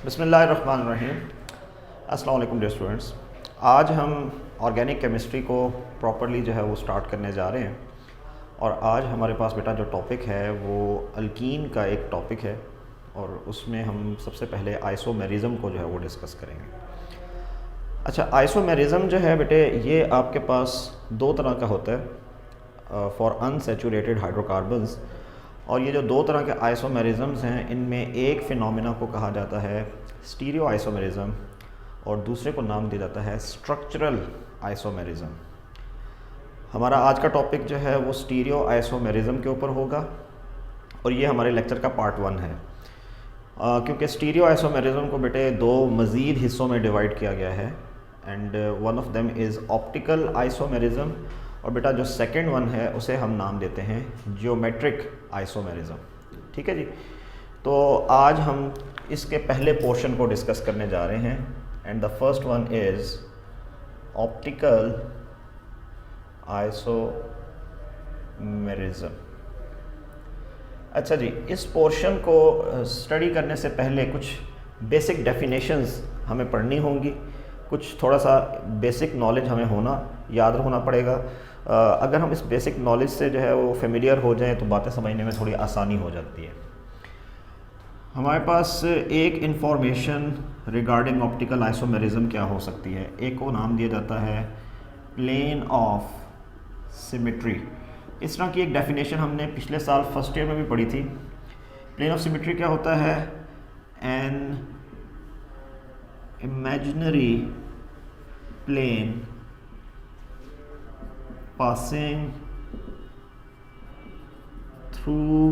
बिस्मिल्लाहिर्रहमानिर्रहीम। अस्सलाम वालेकुम डियर स्टूडेंट्स। आज हम ऑर्गेनिक केमिस्ट्री को प्रॉपरली जो है वो स्टार्ट करने जा रहे हैं और आज हमारे पास बेटा जो टॉपिक है वो अल्कीन का एक टॉपिक है और उसमें हम सबसे पहले आइसोमेरिज़म को जो है वो डिस्कस करेंगे। अच्छा, आइसोमेरिज़म जो है बेटे ये आपके पास दो तरह का होता है फॉर अनसैचुरेटेड हाइड्रोकार्बन्स, और ये जो दो तरह के आइसोमेरिज़म्स हैं इनमें एक फ़िनोमेना को कहा जाता है स्टीरियो आइसोमेरिज़म और दूसरे को नाम दिया जाता है स्ट्रक्चरल आइसोमेरिज़म। हमारा आज का टॉपिक जो है वो स्टीरियो आइसोमेरिज़म के ऊपर होगा और ये हमारे लेक्चर का पार्ट 1 है। क्योंकि स्टीरियो आइसोमेरिज़म को बेटे दो मज़ीद हिस्सों में डिवाइड किया गया है and one of them is optical isomerism और बेटा जो सेकंड वन है उसे हम नाम देते हैं जियोमेट्रिक आइसोमेरिज़म। ठीक है जी। तो आज हम इसके पहले पोर्शन को डिस्कस करने जा रहे हैं and the first one is optical isomerism. अच्छा जी, इस पोर्शन को स्टडी करने से पहले कुछ बेसिक डेफिनेशंस हमें पढ़नी होंगी, कुछ थोड़ा सा बेसिक नॉलेज हमें याद होना पड़ेगा। अगर हम इस बेसिक नॉलेज से जो है वो फेमिलियर हो जाएं तो बातें समझने में थोड़ी आसानी हो जाती है। हमारे पास एक इंफॉर्मेशन रिगार्डिंग ऑप्टिकल आइसोमेरिज़म क्या हो सकती है, एक को नाम दिया जाता है प्लेन ऑफ सिमेट्री। इस तरह की एक डेफिनेशन हमने पिछले साल फर्स्ट ईयर में भी पढ़ी थी। प्लेन ऑफ सिमेट्री क्या होता है? An imaginary plane passing through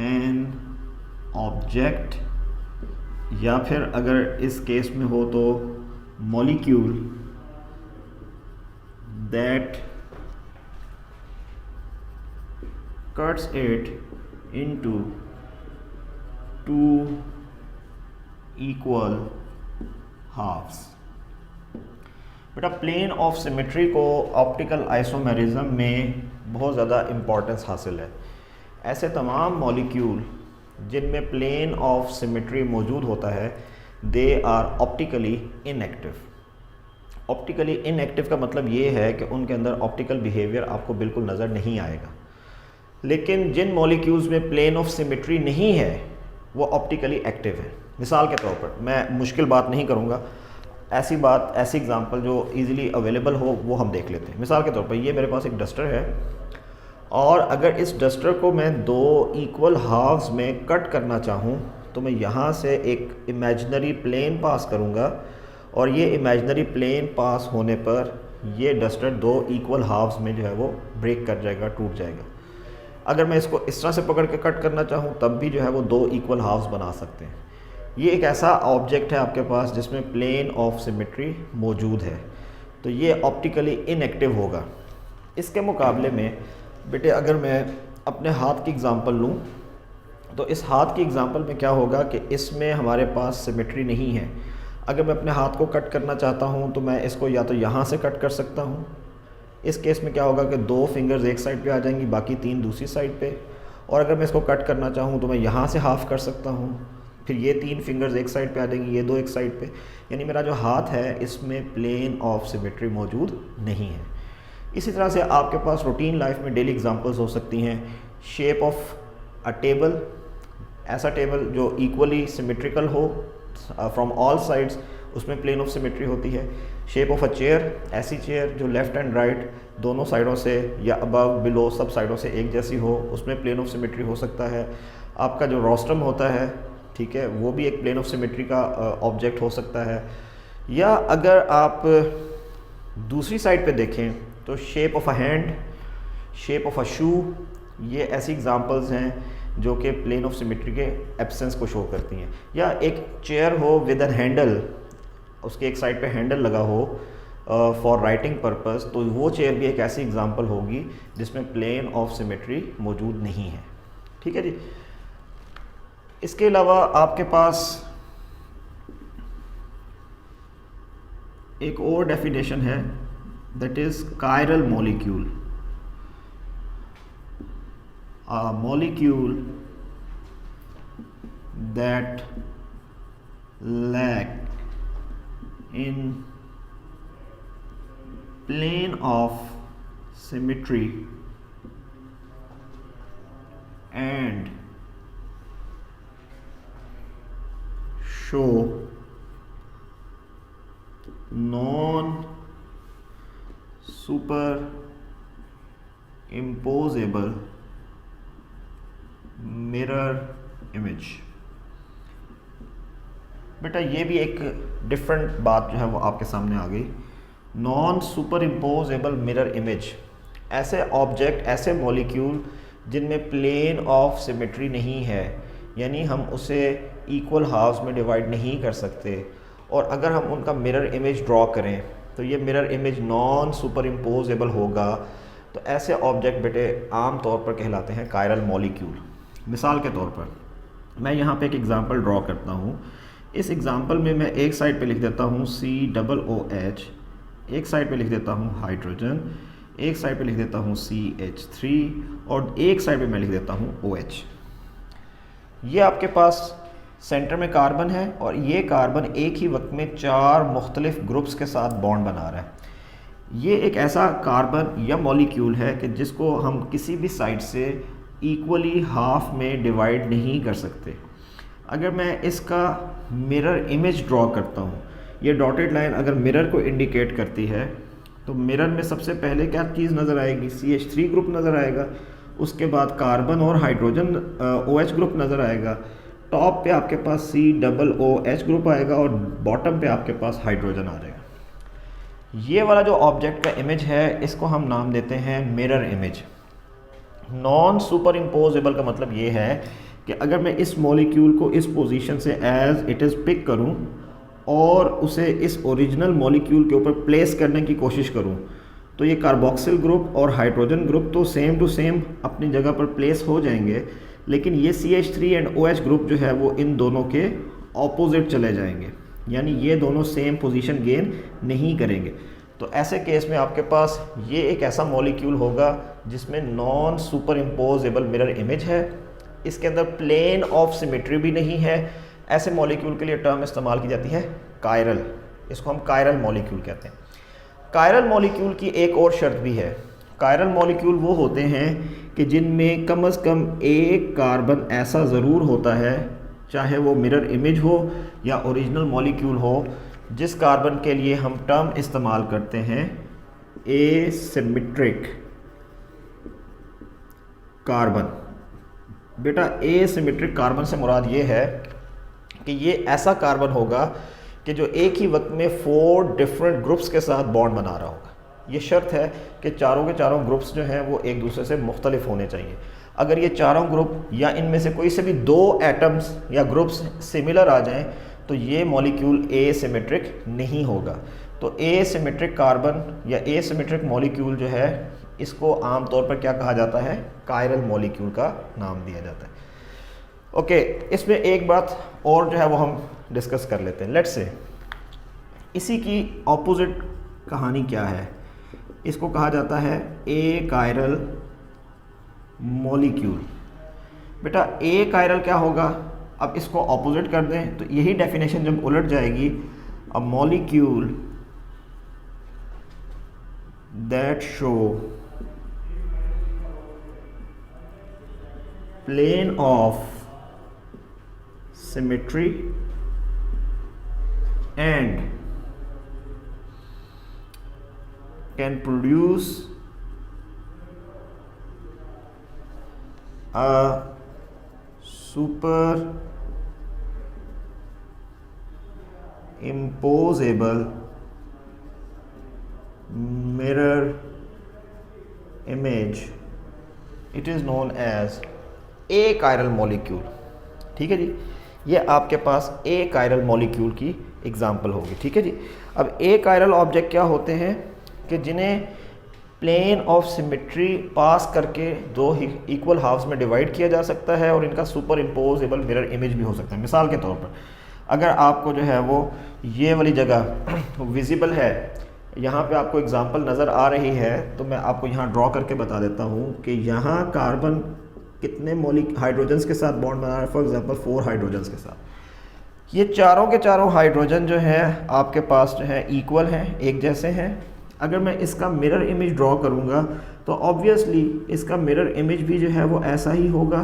an object, या फिर अगर इस केस में हो तो molecule that cuts it into two equal halves। बेटा प्लेन ऑफ सिमेट्री को ऑप्टिकल आइसोमेरिज़म में बहुत ज़्यादा इम्पॉर्टेंस हासिल है। ऐसे तमाम मॉलिक्यूल जिनमें प्लेन ऑफ सिमेट्री मौजूद होता है they are optically inactive. Optically inactive का मतलब ये है कि उनके अंदर ऑप्टिकल बिहेवियर आपको बिल्कुल नज़र नहीं आएगा। लेकिन जिन मॉलिक्यूल्स में प्लेन ऑफ सिमेट्री नहीं है वो ऑप्टिकली एक्टिव है। मिसाल के तौर पर, मैं मुश्किल बात नहीं करूँगा, ऐसी एग्जांपल जो इजीली अवेलेबल हो वो हम देख लेते हैं। मिसाल के तौर पर ये मेरे पास एक डस्टर है और अगर इस डस्टर को मैं दो इक्वल हाफ्स में कट करना चाहूँ तो मैं यहाँ से एक इमेजिनरी प्लेन पास करूँगा और ये इमेजिनरी प्लेन पास होने पर ये डस्टर दो इक्वल हाफ्स में जो है वो ब्रेक कर जाएगा, टूट जाएगा। अगर मैं इसको इस तरह से पकड़ के कट करना चाहूँ तब भी जो है वो दो इक्वल हाफ्स बना सकते हैं। ये एक ऐसा ऑब्जेक्ट है आपके पास जिसमें प्लेन ऑफ सिमेट्री मौजूद है, तो ये ऑप्टिकली इनएक्टिव होगा। इसके मुकाबले में बेटे अगर मैं अपने हाथ की एग्ज़ाम्पल लूँ तो इस हाथ की एग्ज़ाम्पल में क्या होगा कि इसमें हमारे पास सिमेट्री नहीं है। अगर मैं अपने हाथ को कट करना चाहता हूँ तो मैं इसको या तो यहाँ से कट कर सकता हूँ। इस केस में क्या होगा कि दो फिंगर्स एक साइड पे आ जाएंगी, बाकी तीन दूसरी साइड पे। और अगर मैं इसको कट करना चाहूँ तो मैं यहाँ से हाफ़ कर सकता हूँ, फिर ये तीन फिंगर्स एक साइड पे आ जाएंगी, ये दो एक साइड पे। यानी मेरा जो हाथ है इसमें प्लेन ऑफ सिमेट्री मौजूद नहीं है। इसी तरह से आपके पास रूटीन लाइफ में डेली एग्जांपल्स हो सकती हैं। शेप ऑफ अ टेबल, ऐसा टेबल जो इक्वली सिमेट्रिकल हो फ्रॉम ऑल साइड्स, उसमें प्लेन ऑफ सिमेट्री होती है। शेप ऑफ अ चेयर, ऐसी चेयर जो लेफ़्ट एंड राइट दोनों साइडों से या अबव बिलो सब साइडों से एक जैसी हो, उसमें प्लेन ऑफ सिमेट्री हो सकता है। आपका जो रोस्ट्रम होता है, ठीक है, वो भी एक प्लेन ऑफ सिमेट्री का ऑब्जेक्ट हो सकता है। या अगर आप दूसरी साइड पे देखें तो shape of a hand, shape of a shoe, ये ऐसी एग्जांपल्स हैं जो कि प्लेन ऑफ सिमेट्री के एब्सेंस को शो करती हैं। या एक चेयर हो विद एन हैंडल, उसके एक साइड पे हैंडल लगा हो फॉर राइटिंग पर्पस, तो वो चेयर भी एक ऐसी एग्जांपल होगी जिसमें प्लेन ऑफ सिमेट्री मौजूद नहीं है। ठीक है जी। इसके अलावा आपके पास एक और डेफिनेशन है, that is chiral molecule. a molecule that lack in plane of symmetry and show non superimposable mirror image। बेटा ये भी एक डिफरेंट बात जो है वो आपके सामने आ गई। Non super imposable mirror image, ऐसे ऑब्जेक्ट, ऐसे मॉलिक्यूल जिनमें प्लेन ऑफ सिमेट्री नहीं है, यानी हम उसे इक्वल हाफ्स में डिवाइड नहीं कर सकते, और अगर हम उनका मिरर इमेज ड्रॉ करें तो ये mirror image non super imposable होगा। तो ऐसे ऑब्जेक्ट बेटे आम तौर पर कहलाते हैं कायरल मॉलिक्यूल। मिसाल के तौर पर मैं यहाँ पे एक एग्जांपल ड्रॉ करता हूँ। इस एग्जांपल में मैं एक साइड पे लिख देता हूँ COOH, एक साइड पे लिख देता हूँ हाइड्रोजन, एक साइड पे लिख देता हूँ CH3 और एक साइड पे मैं लिख देता हूँ OH। ये आपके पास सेंटर में कार्बन है और ये कार्बन एक ही वक्त में 4 मुख्तलिफ ग्रुप्स के साथ बॉन्ड बना रहा है। ये एक ऐसा कार्बन या मॉलिक्यूल है कि जिसको हम किसी भी साइड से इक्वली हाफ में डिवाइड नहीं कर सकते। अगर मैं इसका मिरर इमेज ड्रॉ करता हूँ, ये डॉटेड लाइन अगर मिरर को इंडिकेट करती है तो मिरर में सबसे पहले क्या चीज़ नज़र आएगी? CH3 ग्रुप नज़र आएगा, उसके बाद कार्बन और हाइड्रोजन OH ग्रुप नज़र आएगा, टॉप पे आपके पास COOH ग्रुप आएगा और बॉटम पे आपके पास हाइड्रोजन आ जाएगा। ये वाला जो ऑब्जेक्ट का इमेज है इसको हम नाम देते हैं mirror image. Non super imposable का मतलब ये है कि अगर मैं इस मॉलिक्यूल को इस पोजीशन से एज इट इज़ पिक करूं और उसे इस ओरिजिनल मॉलिक्यूल के ऊपर प्लेस करने की कोशिश करूं तो ये कार्बोक्सिल ग्रुप और हाइड्रोजन ग्रुप तो सेम टू सेम अपनी जगह पर प्लेस हो जाएंगे, लेकिन ये CH3 एंड OH ग्रुप जो है वो इन दोनों के ऑपोजिट चले जाएंगे, यानी ये दोनों सेम पोजीशन गेन नहीं करेंगे। तो ऐसे केस में आपके पास ये एक ऐसा मॉलिक्यूल होगा जिसमें non super imposable mirror image है, इसके अंदर प्लेन ऑफ सिमेट्री भी नहीं है। ऐसे मॉलिक्यूल के लिए टर्म इस्तेमाल की जाती है कायरल, इसको हम कायरल मॉलिक्यूल कहते हैं। कायरल मॉलिक्यूल की एक और शर्त भी है। कायरल मॉलिक्यूल वो होते हैं कि जिनमें कम से कम एक कार्बन ऐसा ज़रूर होता है, चाहे वो मिरर इमेज हो या ओरिजिनल मॉलिक्यूल हो, जिस कार्बन के लिए हम टर्म इस्तेमाल करते हैं एसिमेट्रिक कार्बन। बेटा एसिमेट्रिक कार्बन से मुराद ये है कि ये ऐसा कार्बन होगा कि जो एक ही वक्त में 4 डिफरेंट ग्रुप्स के साथ बॉन्ड बना रहा होगा। ये शर्त है कि चारों के चारों ग्रुप्स जो हैं वो एक दूसरे से मुख्तलिफ होने चाहिए। अगर ये चारों ग्रुप या इनमें से कोई से भी 2 एटम्स या ग्रुप्स सिमिलर आ जाएं तो ये मॉलिक्यूल एसिमेट्रिक नहीं होगा। तो एसिमेट्रिक कार्बन या एसिमेट्रिक मॉलिक्यूल जो है इसको आमतौर पर क्या कहा जाता है? कायरल मॉलिक्यूल का नाम दिया जाता है। ओके, इसमें एक बात और जो है वो हम डिस्कस कर लेते हैं। लेट्स से इसी की ऑपोजिट कहानी क्या है? इसको कहा जाता है ए कायरल मॉलिक्यूल। बेटा ए कायरल क्या होगा? अब इसको ऑपोजिट कर दें तो यही डेफिनेशन जब उलट जाएगी, a molecule that show plane of symmetry and can produce a super imposable mirror image, it is known as a chiral molecule। ठीक है जी, ये आपके पास ए कायरल मॉलिक्यूल की एग्जांपल होगी। ठीक है जी। अब ए कायरल ऑब्जेक्ट क्या होते हैं कि जिन्हें प्लेन ऑफ सिमेट्री पास करके 2 इक्वल हाफ्स में डिवाइड किया जा सकता है और इनका सुपर इम्पोजेबल मिरर इमेज भी हो सकता है। मिसाल के तौर पर अगर आपको जो है वो ये वाली जगह विजिबल है, यहाँ पे आपको एग्जांपल नज़र आ रही है, तो मैं आपको यहाँ ड्रॉ करके बता देता हूँ कि यहाँ कार्बन कितने हाइड्रोजन्स के साथ बॉन्ड बना रहा है, फॉर एग्जांपल 4 हाइड्रोजन्स के साथ। ये चारों के चारों हाइड्रोजन जो है आपके पास जो है इक्वल हैं, एक जैसे हैं। अगर मैं इसका मिरर इमेज ड्रॉ करूँगा तो ऑब्वियसली इसका मिरर इमेज भी जो है वो ऐसा ही होगा।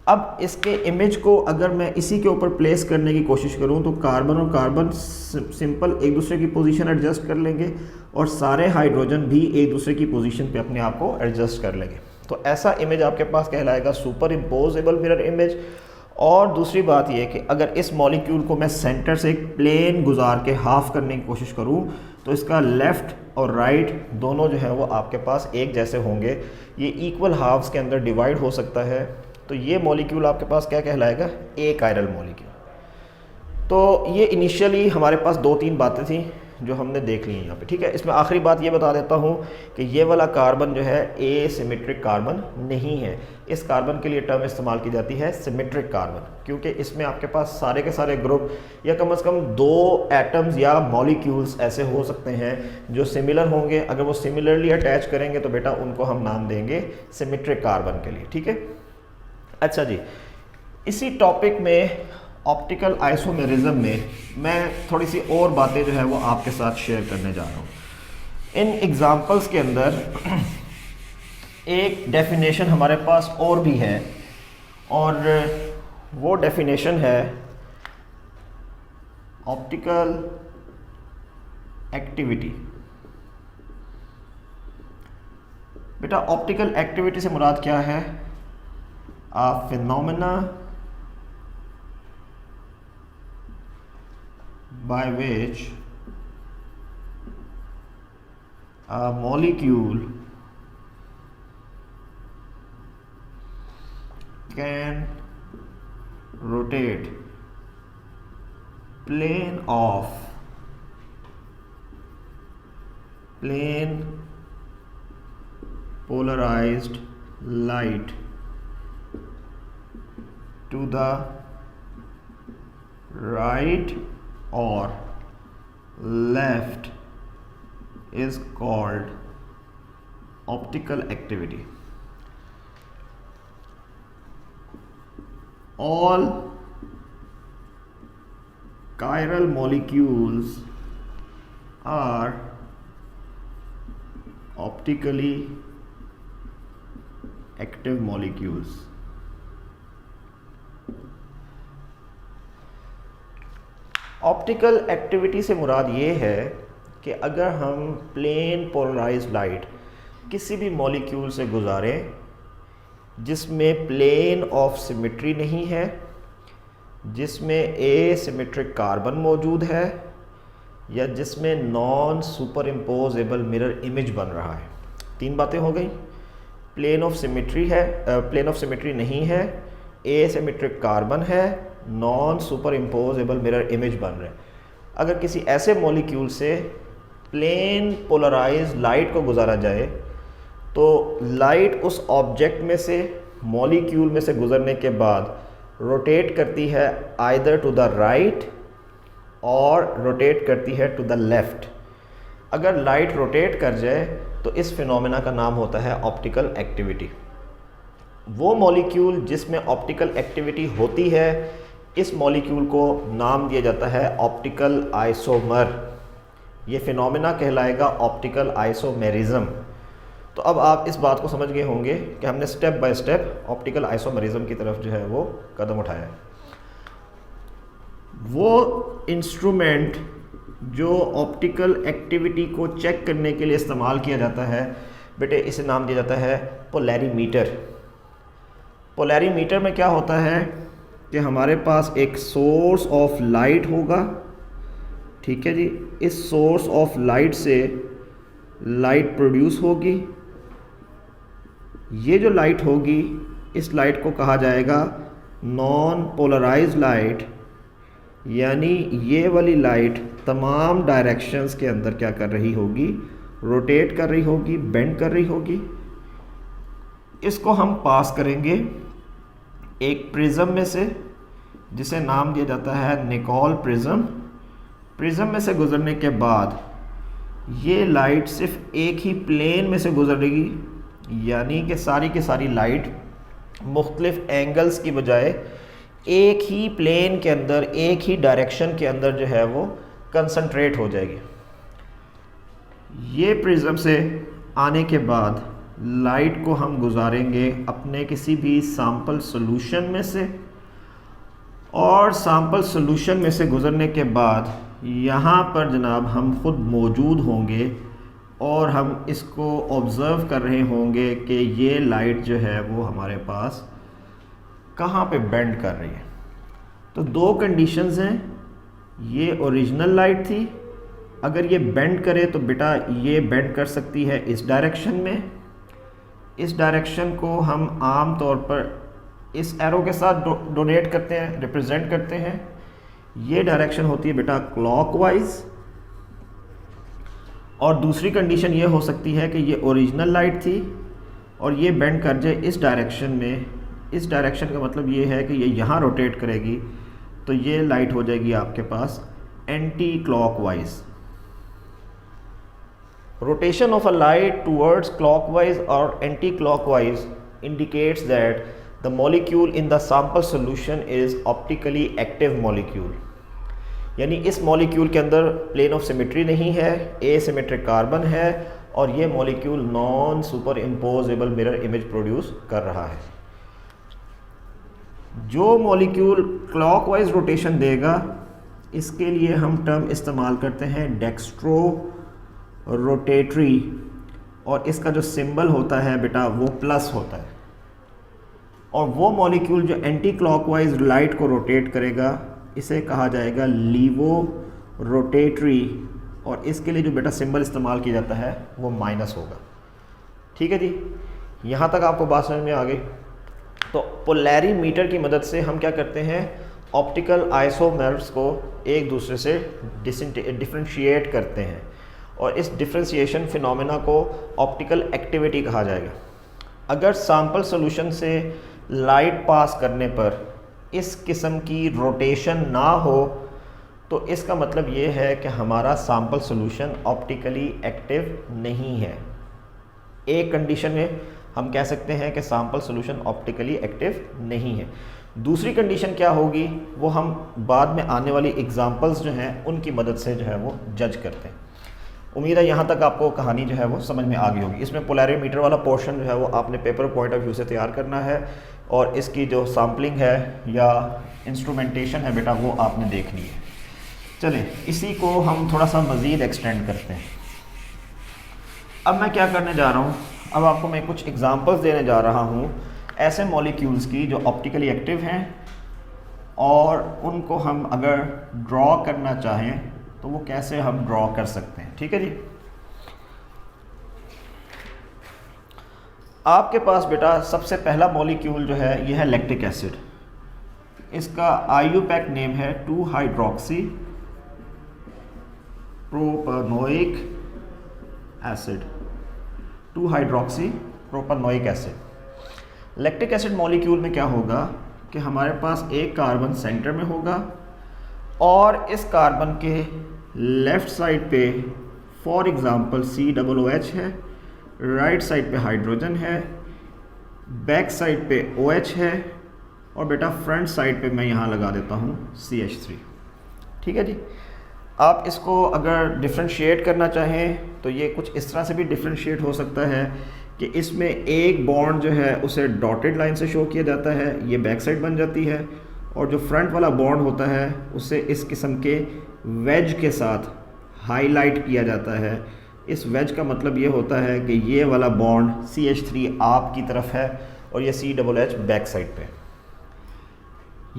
अब इसके इमेज को अगर मैं इसी के ऊपर प्लेस करने की कोशिश करूं तो कार्बन और कार्बन सिंपल एक दूसरे की पोजीशन एडजस्ट कर लेंगे और सारे हाइड्रोजन भी एक दूसरे की पोजीशन पे अपने आप को एडजस्ट कर लेंगे। तो ऐसा इमेज आपके पास कहलाएगा सुपर इम्पोजेबल मिरर इमेज। और दूसरी बात यह कि अगर इस मॉलिक्यूल को मैं सेंटर से एक प्लेन गुजार के हाफ करने की कोशिश करूं तो इसका लेफ़्ट और राइट दोनों जो है वो आपके पास एक जैसे होंगे। ये इक्वल हाफ्स के अंदर डिवाइड हो सकता है। तो ये मॉलिक्यूल आपके पास क्या कहलाएगा, ए कायरल मॉलिक्यूल। तो ये इनिशियली हमारे पास 2-3 बातें थी जो हमने देख ली हैं यहाँ पे, ठीक है। इसमें आखिरी बात ये बता देता हूँ कि ये वाला कार्बन जो है एसिमेट्रिक कार्बन नहीं है। इस कार्बन के लिए टर्म इस्तेमाल की जाती है सिमेट्रिक कार्बन, क्योंकि इसमें आपके पास सारे के सारे ग्रुप या कम से कम 2 एटम्स या मॉलिक्यूल्स ऐसे हो सकते हैं जो सिमिलर होंगे। अगर वो सिमिलरली अटैच करेंगे तो बेटा उनको हम नाम देंगे सिमेट्रिक कार्बन के लिए, ठीक है। अच्छा जी, इसी टॉपिक में ऑप्टिकल आइसोमेरिज्म में मैं थोड़ी सी और बातें जो है वो आपके साथ शेयर करने जा रहा हूँ। इन एग्जांपल्स के अंदर एक डेफिनेशन हमारे पास और भी है और वो डेफिनेशन है ऑप्टिकल एक्टिविटी। बेटा ऑप्टिकल एक्टिविटी से मुराद क्या है, a phenomena by which a molecule can rotate plane polarized light to the right or left is called optical activity. All chiral molecules are optically active molecules. Optical activity से मुराद ये है कि अगर हम plane polarised light किसी भी molecule से गुजारें जिसमें प्लेन ऑफ सिमेट्री नहीं है, जिसमें एसिमेट्रिक कार्बन मौजूद है या जिसमें non super imposable mirror image बन रहा है। 3 बातें हो गई, प्लेन ऑफ सिमेट्री है, प्लेन ऑफ सिमेट्री नहीं है, एसिमेट्रिक कार्बन है, non super imposable mirror image बन रहे हैं। अगर किसी ऐसे मॉलिक्यूल से प्लेन पोलराइज्ड लाइट को गुजारा जाए तो लाइट उस ऑब्जेक्ट में से, मॉलिक्यूल में से गुजरने के बाद रोटेट करती है आइदर टू द राइट और रोटेट करती है टू द लेफ़्ट। अगर लाइट रोटेट कर जाए तो इस फिनोमेना का नाम होता है ऑप्टिकल एक्टिविटी। वो मॉलिक्यूल जिसमें ऑप्टिकल एक्टिविटी होती है, इस मॉलिक्यूल को नाम दिया जाता है ऑप्टिकल आइसोमर। ये फिनोमेना कहलाएगा ऑप्टिकल आइसोमेरिज्म। तो अब आप इस बात को समझ गए होंगे कि हमने step by step optical isomerism की तरफ जो है वो कदम उठाया है। वो इंस्ट्रूमेंट जो ऑप्टिकल एक्टिविटी को चेक करने के लिए इस्तेमाल किया जाता है बेटे, इसे नाम दिया जाता है पोलैरीमीटर। पोलैरीमीटर में क्या होता है कि हमारे पास एक सोर्स ऑफ लाइट होगा, ठीक है जी। इस सोर्स ऑफ लाइट से लाइट प्रोड्यूस होगी। ये जो लाइट होगी, इस लाइट को कहा जाएगा नॉन पोलराइज्ड लाइट, यानी ये वाली लाइट तमाम डायरेक्शंस के अंदर क्या कर रही होगी, रोटेट कर रही होगी, बेंड कर रही होगी। इसको हम पास करेंगे एक प्रिज्म में से जिसे नाम दिया जाता है निकोल प्रिज्म। प्रिज्म में से गुजरने के बाद ये लाइट सिर्फ एक ही प्लेन में से गुजरेगी, यानी कि सारी की सारी लाइट मुख्तलिफ एंगल्स की बजाय एक ही प्लेन के अंदर, एक ही डायरेक्शन के अंदर जो है वो कंसंट्रेट हो जाएगी। ये प्रिज्म से आने के बाद लाइट को हम गुजारेंगे अपने किसी भी सैंपल सॉल्यूशन में से, और सैंपल सॉल्यूशन में से गुज़रने के बाद यहाँ पर जनाब हम खुद मौजूद होंगे और हम इसको ऑब्ज़र्व कर रहे होंगे कि ये लाइट जो है वो हमारे पास कहाँ पे बेंड कर रही है। तो दो कंडीशंस हैं, ये ओरिजिनल लाइट थी, अगर ये बेंड करे तो बेटा ये बेंड कर सकती है इस डायरेक्शन में। इस डायरेक्शन को हम आम तौर पर इस एरो के साथ डोनेट करते हैं, रिप्रेजेंट करते हैं। ये डायरेक्शन होती है बेटा क्लॉकवाइज। और दूसरी कंडीशन ये हो सकती है कि ये ओरिजिनल लाइट थी और ये बेंड कर जाए इस डायरेक्शन में। इस डायरेक्शन का मतलब ये है कि ये यहाँ रोटेट करेगी, तो ये लाइट हो जाएगी आपके पास anti clockwise. Rotation of a light towards clockwise or anti-clockwise indicates that the molecule in the sample solution is optically active molecule। यानी इस मॉलिक्यूल के अंदर प्लेन ऑफ सिमेट्री नहीं है, एसिमेट्रिक कार्बन है, और ये molecule non super imposable mirror image produce कर रहा है। जो मॉलिक्यूल क्लॉकवाइज रोटेशन देगा इसके लिए हम टर्म इस्तेमाल करते हैं डेक्स्ट्रो रोटेटरी, और इसका जो सिंबल होता है बेटा वो प्लस होता है। और वो मॉलिक्यूल जो एंटी क्लॉकवाइज लाइट को रोटेट करेगा इसे कहा जाएगा लीवो रोटेटरी, और इसके लिए जो बेटा सिंबल इस्तेमाल किया जाता है वो माइनस होगा। ठीक है जी, यहाँ तक आपको बात समझ में आ गई। तो पोलैरीमीटर की मदद से हम क्या करते हैं, ऑप्टिकल आइसोमर्स को एक दूसरे से डिफरेंशिएट करते हैं, और इस डिफरेंशिएशन फिनोमेना को ऑप्टिकल एक्टिविटी कहा जाएगा। अगर सैंपल सॉल्यूशन से लाइट पास करने पर इस किस्म की रोटेशन ना हो तो इसका मतलब ये है कि हमारा सैंपल सॉल्यूशन ऑप्टिकली एक्टिव नहीं है। एक कंडीशन में हम कह सकते हैं कि सैंपल सॉल्यूशन ऑप्टिकली एक्टिव नहीं है। दूसरी कंडीशन क्या होगी वो हम बाद में आने वाली एग्जांपल्स जो हैं उनकी मदद से जो है वो जज करते हैं। उम्मीद है यहाँ तक आपको कहानी जो है वो समझ में आ गई होगी। इसमें पोलैरीमीटर वाला पोर्शन जो है वो आपने पेपर पॉइंट ऑफ व्यू से तैयार करना है, और इसकी जो सैम्पलिंग है या इंस्ट्रूमेंटेशन है बेटा वो आपने देखनी है। चलें इसी को हम थोड़ा सा मज़ीद एक्सटेंड करते हैं। अब मैं क्या करने जा रहा हूँ, अब आपको मैं कुछ एग्जांपल्स देने जा रहा हूँ ऐसे मॉलिक्यूल्स की जो ऑप्टिकली एक्टिव हैं, और उनको हम अगर ड्रॉ करना चाहें तो वो कैसे हम ड्रॉ कर सकते हैं। ठीक है जी, आपके पास बेटा सबसे पहला मॉलिक्यूल जो है ये है लैक्टिक एसिड। इसका IUPAC नेम है 2 hydroxy propanoic acid, 2 hydroxy propanoic acid. Lactic acid molecule में क्या होगा कि हमारे पास एक कार्बन सेंटर में होगा, और इस कार्बन के लेफ़्ट साइड पे फॉर एग्ज़ाम्पल COOH है, राइट साइड पे हाइड्रोजन है, बैक साइड पे OH है, और बेटा फ्रंट साइड पे मैं यहाँ लगा देता हूँ CH3। ठीक है जी, आप इसको अगर डिफ्रेंशिएट करना चाहें तो ये कुछ इस तरह से भी डिफ्रेंशिएट हो सकता है कि इसमें एक बॉन्ड जो है उसे डॉटेड लाइन से शो किया जाता है, ये बैक साइड बन जाती है, और जो फ्रंट वाला बॉन्ड होता है उसे इस किस्म के वेज के साथ हाईलाइट किया जाता है। इस वेज का मतलब ये होता है कि ये वाला बॉन्ड CH3 आपकी तरफ है और ये COOH बैक साइड पे।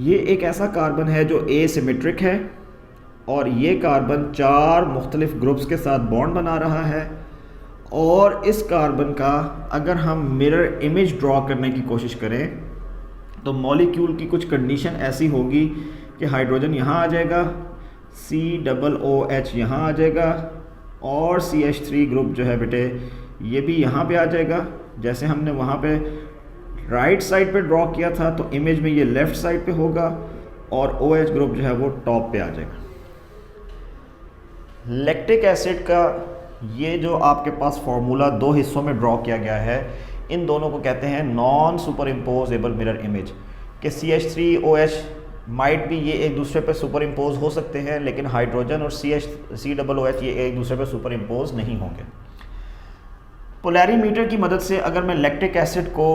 ये एक ऐसा कार्बन है जो एसिमेट्रिक है, और ये कार्बन 4 मुख्तलिफ ग्रुप्स के साथ बॉन्ड बना रहा है, और इस कार्बन का अगर हम मिरर इमेज ड्रॉ करने की कोशिश करें तो मॉलिक्यूल की कुछ कंडीशन ऐसी होगी कि हाइड्रोजन यहाँ आ जाएगा, COOH यहाँ आ जाएगा, और CH3 ग्रुप जो है बेटे ये भी यहाँ पे आ जाएगा। जैसे हमने वहाँ पे राइट साइड पे ड्रॉ किया था तो इमेज में ये लेफ़्ट साइड पे होगा, और OH ग्रुप जो है वो टॉप पे आ जाएगा। लैक्टिक एसिड का ये जो आपके पास फार्मूला 2 हिस्सों में ड्रॉ किया गया है, इन दोनों को कहते हैं non super imposable mirror image, कि CH3OH माइट भी ये एक दूसरे पर सुपर इम्पोज हो सकते हैं, लेकिन हाइड्रोजन और COOH ये एक दूसरे पर सुपर इम्पोज नहीं होंगे। पोलैरीमीटर की मदद से अगर मैं लैक्टिक एसिड को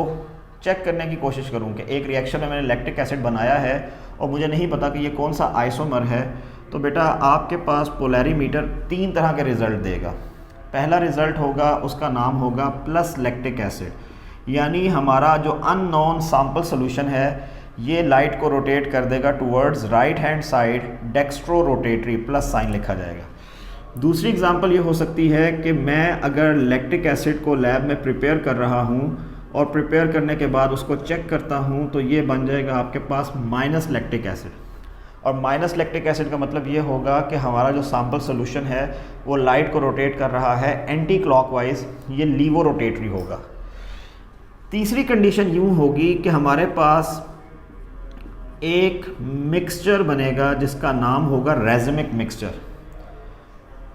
चेक करने की कोशिश करूं कि एक रिएक्शन में मैंने लैक्टिक एसिड बनाया है और मुझे नहीं पता कि ये कौन सा आइसोमर है, तो बेटा आपके पास पोलैरीमीटर 3 तरह के रिज़ल्ट देगा। पहला रिज़ल्ट होगा, उसका नाम होगा प्लस लैक्टिक एसिड, यानी हमारा जो अननोन सैंपल सोल्यूशन है ये लाइट को रोटेट कर देगा towards right hand side, dextro rotatory, plus sign लिखा जाएगा। दूसरी एग्जांपल ये हो सकती है कि मैं अगर लैक्टिक एसिड को लैब में प्रिपेयर कर रहा हूँ और प्रिपेयर करने के बाद उसको चेक करता हूँ तो ये बन जाएगा आपके पास माइनस लैक्टिक एसिड, और माइनस लैक्टिक एसिड का मतलब ये होगा कि हमारा जो सैंपल सोल्यूशन है वो लाइट को रोटेट कर रहा है एंटी क्लॉकवाइज, ये लीवो रोटेटरी होगा। तीसरी कंडीशन यूँ होगी कि हमारे पास एक मिक्सचर बनेगा जिसका नाम होगा racemic mixture.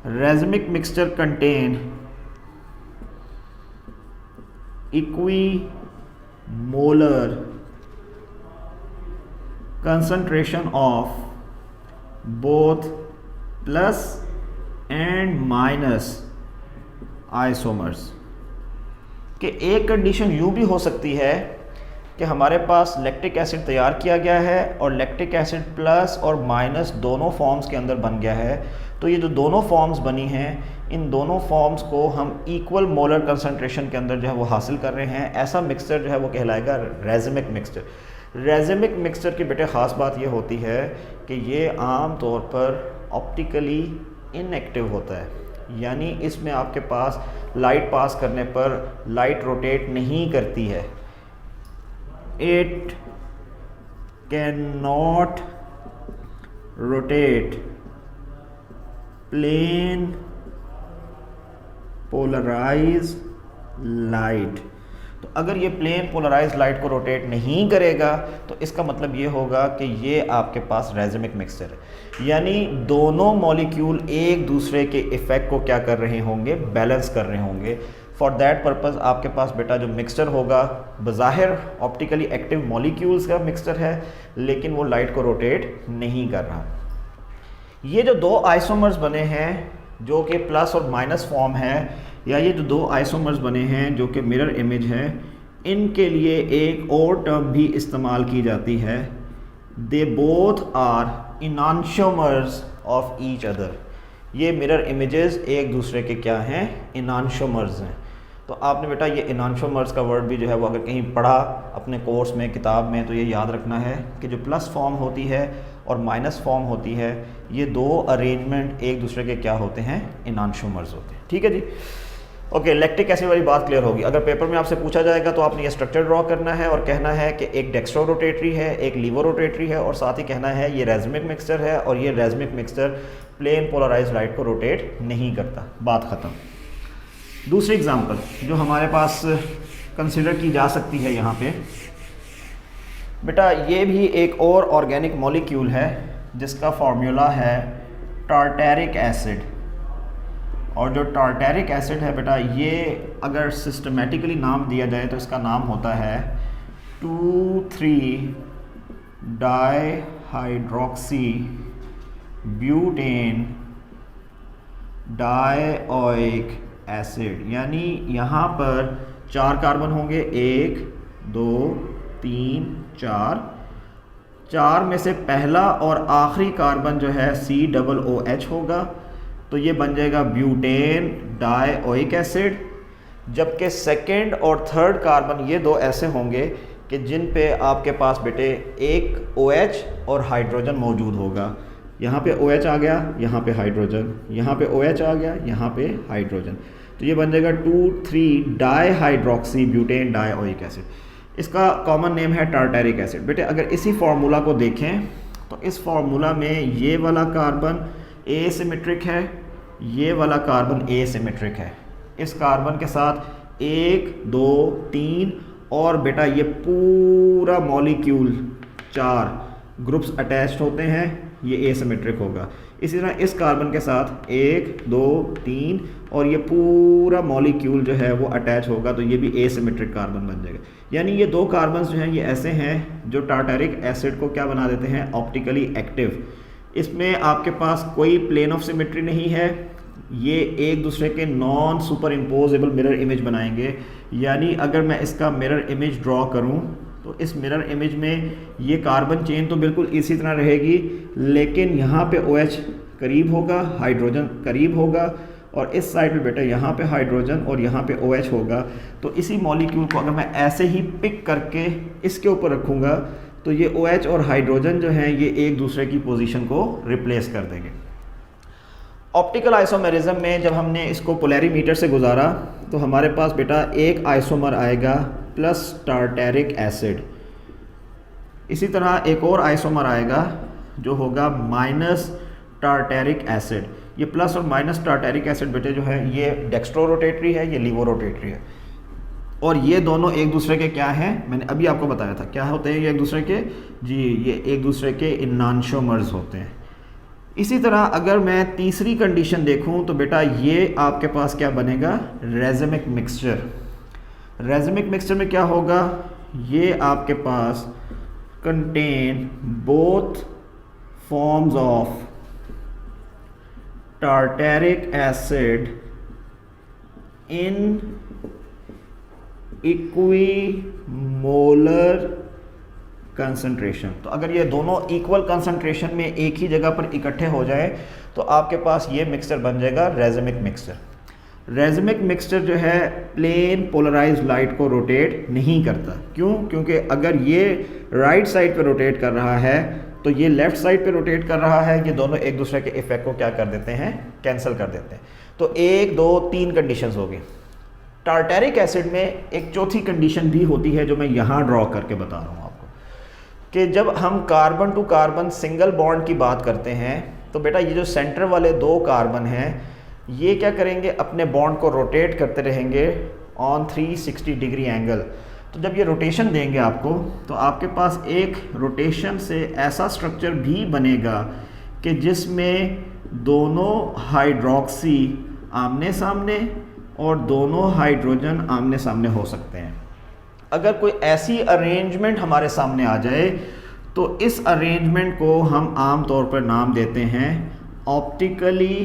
Racemic mixture contain equimolar concentration of both plus and minus isomers। कि एक कंडीशन यूँ भी हो सकती है कि हमारे पास लैक्टिक एसिड तैयार किया गया है और लैक्टिक एसिड प्लस और माइनस दोनों फॉर्म्स के अंदर बन गया है, तो ये जो दोनों फॉर्म्स बनी हैं इन दोनों फॉर्म्स को हम इक्वल मोलर कंसंट्रेशन के अंदर जो है वो हासिल कर रहे हैं। ऐसा मिक्सचर जो है वो कहलाएगा रेज़मिक मिक्सचर। रेज़मिक मिक्सचर की बेटे ख़ास बात ये होती है कि ये आम तौर पर ऑप्टिकली इनएक्टिव होता है, यानी इसमें आपके पास लाइट पास करने पर लाइट रोटेट नहीं करती है। It can not rotate plane polarise light. तो अगर ये प्लेन पोलराइज लाइट को रोटेट नहीं करेगा तो इसका मतलब ये होगा कि ये आपके पास रेज़मिक मिक्सचर है, यानी दोनों मॉलिक्यूल एक दूसरे के इफ़ेक्ट को क्या कर रहे होंगे, बैलेंस कर रहे होंगे। फॉर दैट पर्पज़ आपके पास बेटा जो मिक्सचर होगा बज़ाहिर ऑप्टिकली एक्टिव मॉलिक्यूल्स का मिक्सचर है, लेकिन वो लाइट को रोटेट नहीं कर रहा। ये जो दो आइसोमर्स बने हैं जो कि प्लस और माइनस फॉर्म है, या ये जो दो आइसोमर्स बने हैं जो कि मिरर इमेज हैं, इनके लिए एक और टर्म भी इस्तेमाल की जाती है, they both are enantiomers of each other. ये मिरर इमेजेस एक दूसरे के क्या हैं, इनांशोमर्स हैं। तो आपने बेटा ये इनांशोमर्स का वर्ड भी जो है वो अगर कहीं पढ़ा अपने कोर्स में, किताब में, तो ये याद रखना है कि जो प्लस फॉर्म होती है और माइनस फॉर्म होती है, ये दो अरेंजमेंट एक दूसरे के क्या होते हैं, इनांशोमर्स होते हैं। ठीक है जी, ओके। लैक्टिक एसिड वाली बात क्लियर होगी। अगर पेपर में आपसे पूछा जाएगा तो आपने ये स्ट्रक्चर ड्रॉ करना है और कहना है कि एक डेक्स्ट्रो रोटेटरी है, एक लीवो रोटेटरी है, और साथ ही कहना है ये रेज़मिक मिक्सचर है और ये रेज़मिक मिक्सचर प्लेन पोलराइज लाइट को रोटेट नहीं करता। बात ख़त्म। दूसरी एग्जांपल जो हमारे पास कंसिडर की जा सकती है यहाँ पे बेटा, ये भी एक और ऑर्गेनिक मॉलिक्यूल है जिसका फार्मूला है टार्टेरिक एसिड। और जो टार्टेरिक एसिड है बेटा, ये अगर सिस्टमेटिकली नाम दिया जाए तो इसका नाम होता है 2,3 डाईहाइड्रोक्सी ब्यूटेन डाईओइक एसिड। यानी यहाँ पर 4 कार्बन होंगे, 1 2 3 4 में से पहला और आखिरी कार्बन जो है COOH होगा, तो ये बन जाएगा ब्यूटेन डाईओइक एसिड। जबकि सेकंड और थर्ड कार्बन ये दो ऐसे होंगे कि जिन पे आपके पास बेटे एक OH और हाइड्रोजन मौजूद होगा। यहाँ पे OH आ गया, यहाँ पे हाइड्रोजन, यहाँ पे OH आ गया, यहाँ पे हाइड्रोजन, तो ये बन जाएगा 2,3 डाईहाइड्रोक्सी ब्यूटेन डाईओइक एसिड। इसका कॉमन नेम है टार्टेरिक एसिड। बेटे अगर इसी फार्मूला को देखें तो इस फार्मूला में ये वाला कार्बन एसिमेट्रिक है, ये वाला कार्बन एसिमेट्रिक है। इस कार्बन के साथ 1 2 3 और बेटा ये पूरा मॉलिक्यूल 4 ग्रुप्स अटैच्ड होते हैं, ये एसिमेट्रिक होगा। इसी तरह इस कार्बन के साथ 1 2 3 और ये पूरा मॉलिक्यूल जो है वो अटैच होगा, तो ये भी एसिमेट्रिक कार्बन बन जाएगा। यानी ये दो कार्बन्स जो हैं ये ऐसे हैं जो टार्टेरिक एसिड को क्या बना देते हैं, ऑप्टिकली एक्टिव। इसमें आपके पास कोई प्लेन ऑफ सिमेट्री नहीं है, ये एक दूसरे के non super imposable mirror image बनाएंगे। यानी अगर मैं इसका मिरर इमेज ड्रॉ करूं तो इस मिरर इमेज में ये कार्बन चेन तो बिल्कुल इसी तरह रहेगी, लेकिन यहाँ पे OH करीब होगा, हाइड्रोजन करीब होगा, और इस साइड पे बेटा यहाँ पे हाइड्रोजन और यहाँ पे OH होगा। तो इसी मॉलिक्यूल को अगर मैं ऐसे ही पिक करके इसके ऊपर रखूँगा तो ये OH और हाइड्रोजन जो हैं ये एक दूसरे की पोजीशन को रिप्लेस कर देंगे। ऑप्टिकल आइसोमेरिज्म में जब हमने इसको पोलैरीमीटर से गुजारा तो हमारे पास बेटा एक आइसोमर आएगा प्लस टार्टेरिक एसिड, इसी तरह एक और आइसोमर आएगा जो होगा माइनस टार्टेरिक एसिड। ये प्लस और माइनस टार्टेरिक एसिड बेटे जो है ये डेक्स्ट्रो रोटेटरी है, ये लीवो रोटेटरी है, और ये दोनों एक दूसरे के क्या हैं, मैंने अभी आपको बताया था क्या होते हैं ये एक दूसरे के, जी ये एक दूसरे के इनांशोमर्स होते हैं। इसी तरह अगर मैं तीसरी कंडीशन देखूं तो बेटा ये आपके पास क्या बनेगा, रेज़मिक मिक्सचर। रेज़मिक मिक्सचर में क्या होगा, ये आपके पास contain both forms of tartaric acid in equimolar concentration. तो अगर ये दोनों इक्वल कंसंट्रेशन में एक ही जगह पर इकट्ठे हो जाए तो आपके पास ये मिक्सचर बन जाएगा रेज़मिक मिक्सचर। रेज़मिक मिक्सचर जो है प्लेन पोलराइज्ड लाइट को रोटेट नहीं करता। क्यों? क्योंकि अगर ये राइट साइड पे रोटेट कर रहा है तो ये लेफ़्ट साइड पे रोटेट कर रहा है, ये दोनों एक दूसरे के इफेक्ट को क्या कर देते हैं, कैंसिल कर देते हैं। तो 1 2 3 कंडीशंस हो गई। टार्टेरिक एसिड में एक चौथी कंडीशन भी होती है जो मैं यहाँ ड्रॉ करके बता रहा हूँ आपको, कि जब हम carbon to carbon single bond की बात करते हैं तो बेटा ये जो सेंटर वाले 2 कार्बन हैं ये क्या करेंगे, अपने बॉन्ड को रोटेट करते रहेंगे ऑन 360 डिग्री एंगल। तो जब ये रोटेशन देंगे आपको तो आपके पास एक रोटेशन से ऐसा स्ट्रक्चर भी बनेगा कि जिसमें दोनों हाइड्रोक्सी आमने सामने और दोनों हाइड्रोजन आमने सामने हो सकते हैं। अगर कोई ऐसी अरेंजमेंट हमारे सामने आ जाए तो इस अरेंजमेंट को हम आम तौर पर नाम देते हैं ऑप्टिकली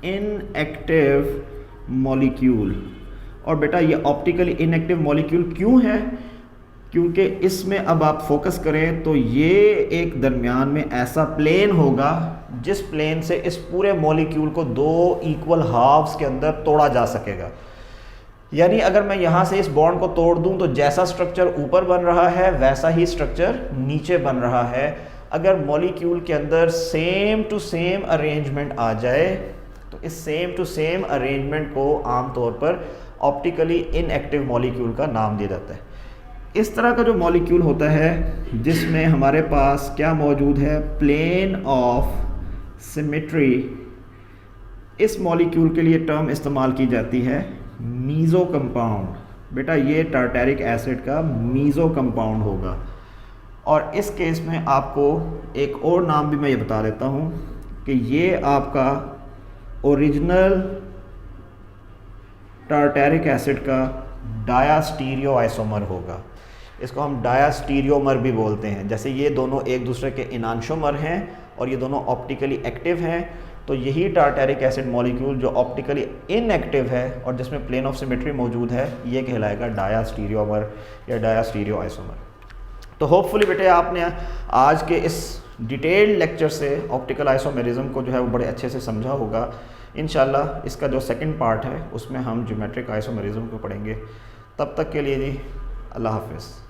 इनएक्टिव मॉलिक्यूल। और बेटा ये ऑप्टिकली इनएक्टिव मॉलिक्यूल क्यों है? क्योंकि इसमें अब आप फोकस करें तो ये एक दरमियान में ऐसा प्लेन होगा जिस प्लेन से इस पूरे मॉलिक्यूल को 2 इक्वल हाफ्स के अंदर तोड़ा जा सकेगा। यानी अगर मैं यहाँ से इस बॉन्ड को तोड़ दूँ तो जैसा स्ट्रक्चर ऊपर बन रहा है वैसा ही स्ट्रक्चर नीचे बन रहा है। अगर मॉलिक्यूल के अंदर सेम टू सेम अरेंजमेंट आ जाए तो इस सेम टू सेम अरेंजमेंट को आमतौर पर ऑप्टिकली इनएक्टिव मॉलिक्यूल का नाम दिया जाता है। इस तरह का जो मॉलिक्यूल होता है जिसमें हमारे पास क्या मौजूद है, प्लेन ऑफ सिमेट्री, इस मॉलिक्यूल के लिए टर्म इस्तेमाल की जाती है मीज़ो कंपाउंड। बेटा ये टार्टेरिक एसिड का मीज़ो कंपाउंड होगा। और इस केस में आपको एक और नाम भी मैं ये बता देता हूँ कि ये आपका ओरिजिनल टार्टेरिक एसिड का डायास्टीरियो आइसोमर होगा। इसको हम डायास्टीरियोमर भी बोलते हैं। जैसे ये दोनों एक दूसरे के इनांशोमर हैं और ये दोनों ऑप्टिकली एक्टिव हैं, तो यही टार्टेरिक एसिड मॉलिक्यूल जो ऑप्टिकली इनएक्टिव है और जिसमें प्लेन ऑफ सिमेट्री मौजूद है ये कहलाएगा डायास्टीरियोमर या डायास्टीरियो आइसोमर। तो होपफुली बेटे आपने आज के इस डिटेल्ड लेक्चर से ऑप्टिकल आइसोमेरिज्म को जो है वो बड़े अच्छे से समझा होगा। इंशाल्लाह इसका जो सेकंड पार्ट है उसमें हम ज्योमेट्रिक आइसोमेरिज्म को पढ़ेंगे। तब तक के लिए जी अल्लाह हाफ़िज़।